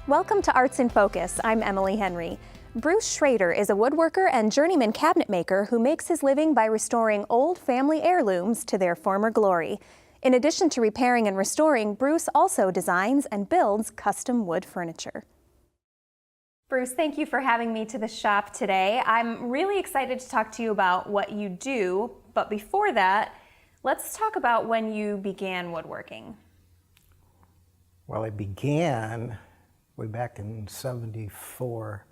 Welcome to Arts in Focus. I'm Emily Henry. Bruce Schrader is a woodworker and journeyman cabinet maker who makes his living by restoring old family heirlooms to their former glory. In addition to repairing and restoring, Bruce also designs and builds custom wood furniture. Bruce, thank you for having me to the shop today. I'm really excited to talk to you about what you do, but before that, let's talk about when you began woodworking. Well, I began way back in '74.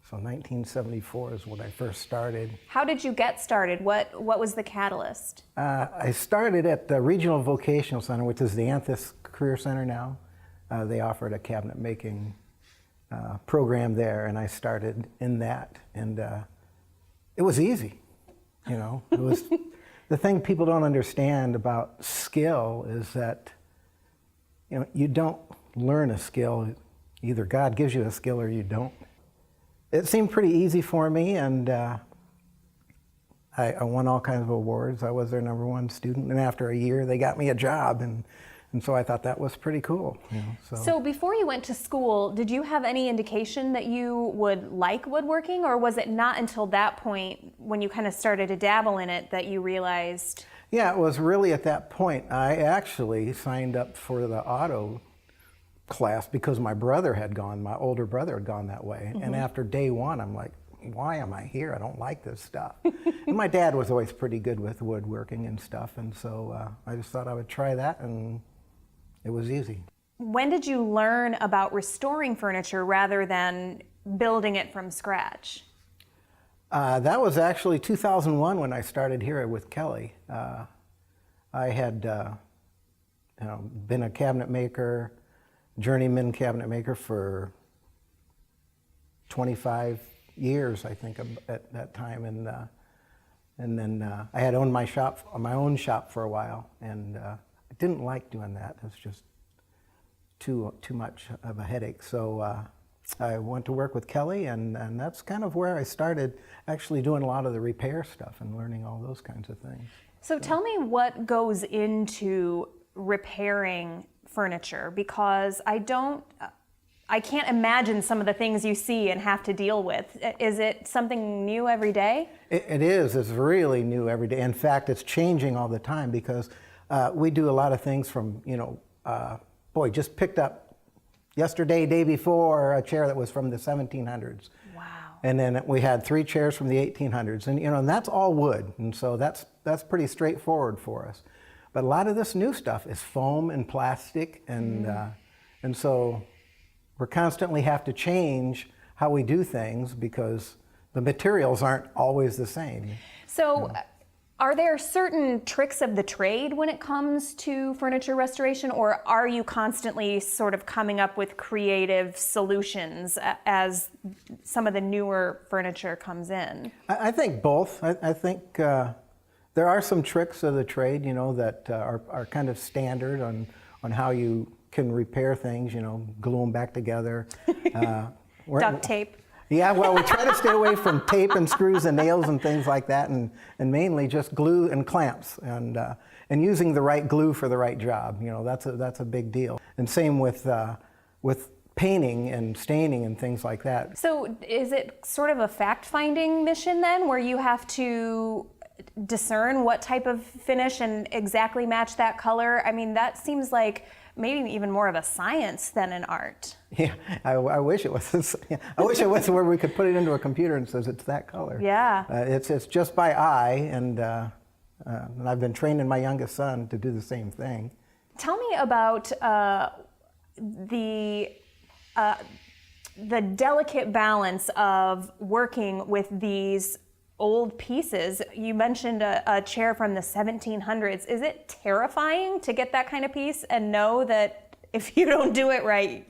So 1974 is when I first started. How did you get started? What was the catalyst? I started at the Regional Vocational Center, which is the Anthis Career Center now. They offered a cabinet making program there, and I started in that. And it was easy, you know. It was the thing people don't understand about skill is that, you know, you don't learn a skill. Either God gives you a skill or you don't. It seemed pretty easy for me, and I won all kinds of awards. I was their #1 student, and after a year they got me a job, and so I thought that was pretty cool. You know, so before you went to school, did you have any indication that you would like woodworking, or was it not until that point when you kind of started to dabble in it that you realized? Yeah, it was really at that point. I actually signed up for the auto class because my brother had gone, my older brother had gone that way. Mm-hmm. And after day one, I'm like, why am I here? I don't like this stuff. And my dad was always pretty good with woodworking and stuff, and so I just thought I would try that, and it was easy. When did you learn about restoring furniture rather than building it from scratch? That was actually 2001 when I started here with Kelly. I had been a cabinet maker, journeyman cabinet maker for 25 years, I think, at that time, and then I had owned my own shop for a while, and I didn't like doing that. It was just too much of a headache. So I went to work with Kelly, and that's kind of where I started actually doing a lot of the repair stuff and learning all those kinds of things. So tell me what goes into repairing furniture, because I can't imagine some of the things you see and have to deal with. Is it something new every day? It is. It's really new every day. In fact, it's changing all the time because we do a lot of things from, just picked up yesterday, day before, a chair that was from the 1700s. Wow. And then we had 3 chairs from the 1800s, and that's all wood, and so that's pretty straightforward for us. But a lot of this new stuff is foam and plastic, and so we constantly have to change how we do things because the materials aren't always the same. So are there certain tricks of the trade when it comes to furniture restoration, or are you constantly sort of coming up with creative solutions as some of the newer furniture comes in? I think both. I think there are some tricks of the trade, that are kind of standard on how you can repair things, glue them back together. Duct tape. Yeah, well, we try to stay away from tape and screws and nails and things like that, and mainly just glue and clamps, and using the right glue for the right job. That's a big deal. And same with painting and staining and things like that. So is it sort of a fact-finding mission then, where you have to discern what type of finish and exactly match that color? I mean, that seems like maybe even more of a science than an art. Yeah, I wish it was. I wish it was where we could put it into a computer and says it's that color. Yeah. It's just by eye, and I've been training my youngest son to do the same thing. Tell me about the delicate balance of working with these old pieces. You mentioned a chair from the 1700s. Is it terrifying to get that kind of piece and know that if you don't do it right,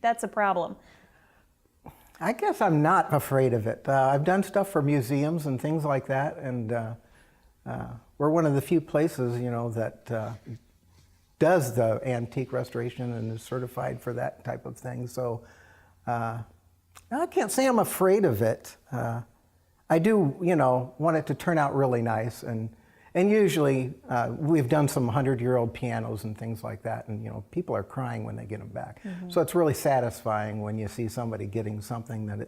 that's a problem? I guess I'm not afraid of it. I've done stuff for museums and things like that, and we're one of the few places, that does the antique restoration and is certified for that type of thing. So I can't say I'm afraid of it. I do, want it to turn out really nice, and And usually we've done some 100-year-old pianos and things like that, and people are crying when they get them back. So it's really satisfying when you see somebody getting something that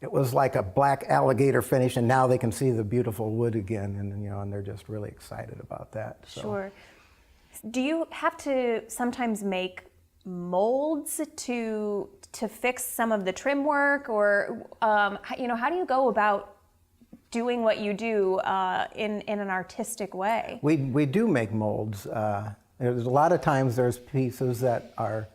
it was like a black alligator finish, and now they can see the beautiful wood again, and they're just really excited about that. So. Sure. Do you have to sometimes make molds to fix some of the trim work, or how do you go about doing what you do in an artistic way? We do make molds. There's a lot of times there's pieces that are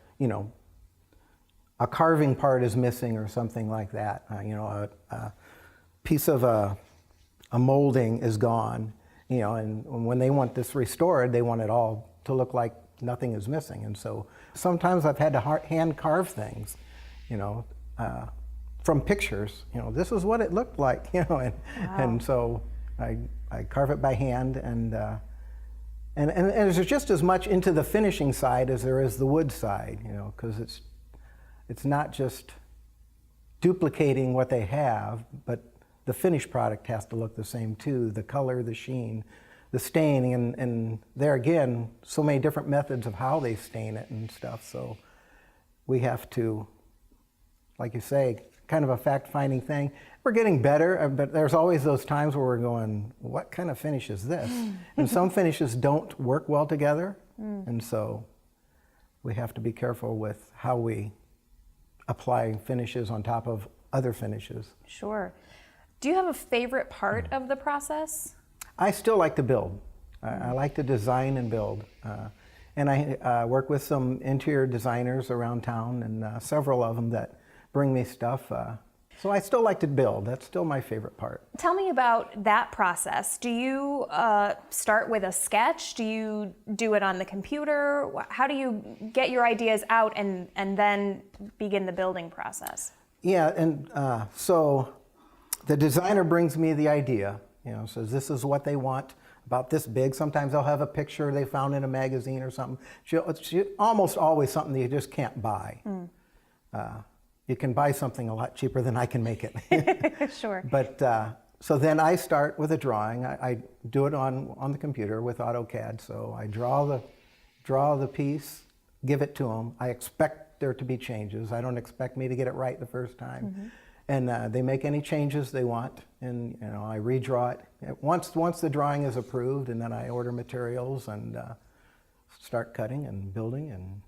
a carving part is missing or something like that. A piece of a molding is gone, and when they want this restored, they want it all to look like nothing is missing. And so sometimes I've had to hand carve things, from pictures. This is what it looked like, Wow. and so I carve it by hand, and there's just as much into the finishing side as there is the wood side, because it's not just duplicating what they have, but the finished product has to look the same too. The color, the sheen, the staining, and there again, so many different methods of how they stain it and stuff. So we have to, like you say, kind of a fact-finding thing. We're getting better, but there's always those times where we're going, what kind of finish is this? And some finishes don't work well together, and so we have to be careful with how we apply finishes on top of other finishes. Sure. Do you have a favorite part of the process? I still like to build. I like to design and build. And I work with some interior designers around town, and several of them that bring me stuff. So I still like to build. That's still my favorite part. Tell me about that process. Do you start with a sketch? Do you do it on the computer? How do you get your ideas out and then begin the building process? Yeah, and so the designer brings me the idea, says this is what they want, about this big. Sometimes they'll have a picture they found in a magazine or something. It's almost always something that you just can't buy. You can buy something a lot cheaper than I can make it. Sure. But so then I start with a drawing. I do it on the computer with AutoCAD. So I draw the piece, give it to them. I expect there to be changes. I don't expect me to get it right the first time. And they make any changes they want, and I redraw it. Once the drawing is approved, and then I order materials and start cutting and building and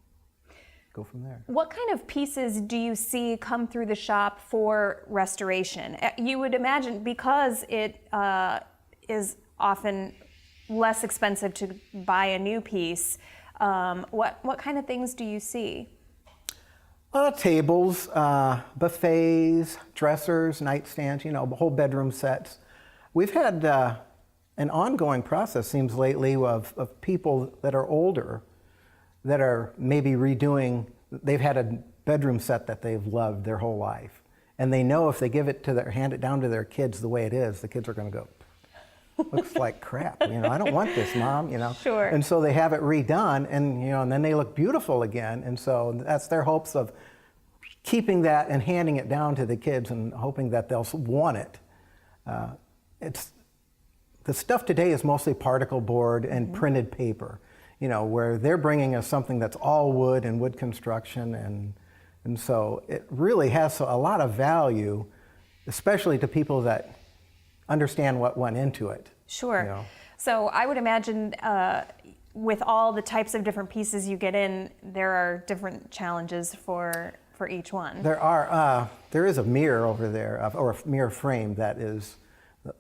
go from there. What kind of pieces do you see come through the shop for restoration? You would imagine, because it is often less expensive to buy a new piece, what kind of things do you see? Tables, buffets, dressers, nightstands, whole bedroom sets. We've had an ongoing process, seems lately, of people that are older that are maybe redoing. They've had a bedroom set that they've loved their whole life, and they know if they hand it down to their kids the way it is, the kids are going to go, looks like crap. I don't want this, Mom. Sure. And so they have it redone, and then they look beautiful again. And so that's their hopes of keeping that and handing it down to the kids and hoping that they'll want it. The stuff today is mostly particle board and printed paper, where they're bringing us something that's all wood and wood construction, and so it really has a lot of value, especially to people that understand what went into it. Sure. So I would imagine with all the types of different pieces you get in, there are different challenges for each one. There is a mirror over there, or a mirror frame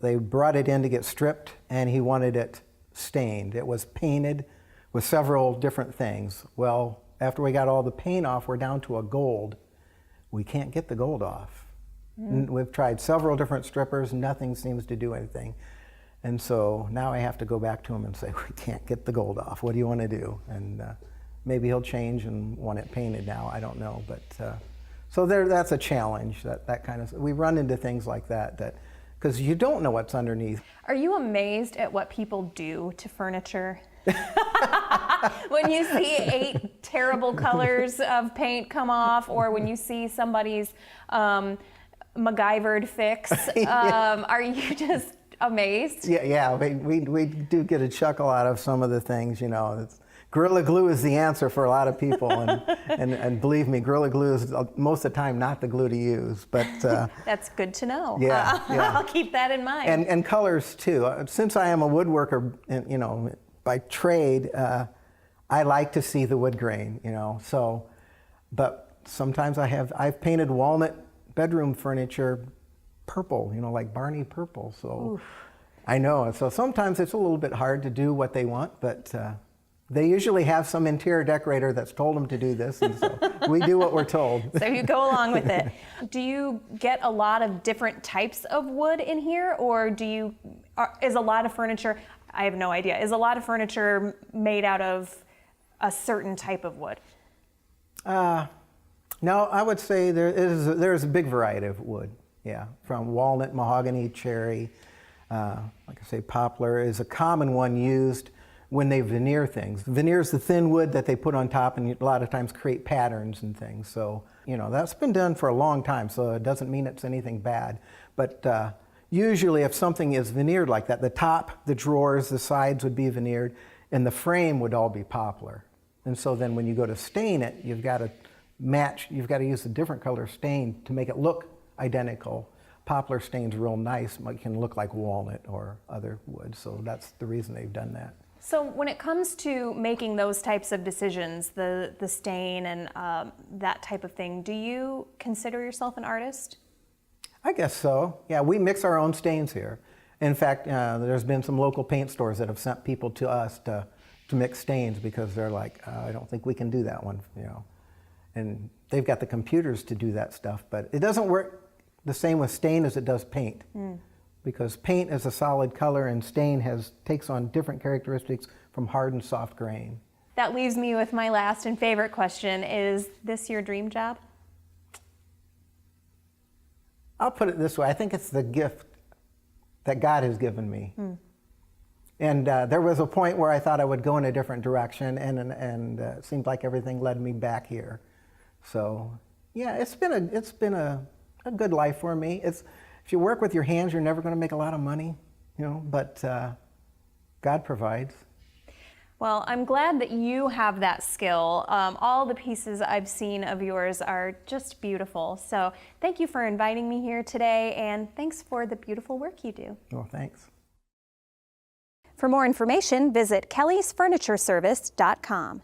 they brought it in to get stripped, and he wanted it stained. It was painted with several different things. Well, after we got all the paint off, we're down to a gold. We can't get the gold off. We've tried several different strippers, nothing seems to do anything. And so now I have to go back to him and say, we can't get the gold off. What do you want to do? And maybe he'll change and want it painted now, I don't know. But so that's a challenge, that kind of, we run into things like that because you don't know what's underneath. Are you amazed at what people do to furniture? When you see 8 terrible colors of paint come off, or when you see somebody's MacGyvered fix, are you just amazed. Yeah, we do get a chuckle out of some of the things, you know. Gorilla Glue is the answer for a lot of people, and believe me, Gorilla Glue is most of the time not the glue to use. But that's good to know. Yeah, yeah. I'll keep that in mind. And colors too. Since I am a woodworker, you know, by trade, I like to see the wood grain, you know. So, but sometimes I've painted walnut bedroom furniture purple, you know, like Barney purple. So oof. I know. So sometimes it's a little bit hard to do what they want, but they usually have some interior decorator that's told them to do this, and so we do what we're told. So you go along with it. Do you get a lot of different types of wood in here, or is a lot of furniture, I have no idea, is a lot of furniture made out of a certain type of wood? No, I would say there's a big variety of wood. Yeah, from walnut, mahogany, cherry, like I say, poplar is a common one used when they veneer things. Veneer is the thin wood that they put on top and a lot of times create patterns and things. So, you know, that's been done for a long time, so it doesn't mean it's anything bad. But usually if something is veneered like that, the top, the drawers, the sides would be veneered, and the frame would all be poplar. And so then when you go to stain it, you've got to use a different color stain to make it look identical. Poplar stain's real nice, but it can look like walnut or other wood, so that's the reason they've done that. So when it comes to making those types of decisions, the stain and that type of thing, do you consider yourself an artist? I guess so. Yeah, we mix our own stains here. In fact, there's been some local paint stores that have sent people to us to mix stains because they're like, I don't think we can do that one, you know. And they've got the computers to do that stuff, but it doesn't work the same with stain as it does paint. Because paint is a solid color and stain takes on different characteristics from hard and soft grain. That leaves me with my last and favorite question. Is this your dream job? I'll put it this way. I think it's the gift that God has given me. And there was a point where I thought I would go in a different direction, and it seemed like everything led me back here. So yeah, it's been a good life for me. If you work with your hands, you're never going to make a lot of money, you know, but God provides. Well, I'm glad that you have that skill. All the pieces I've seen of yours are just beautiful. So thank you for inviting me here today, and thanks for the beautiful work you do. Well, thanks. For more information, visit kellysfurnitureservice.com.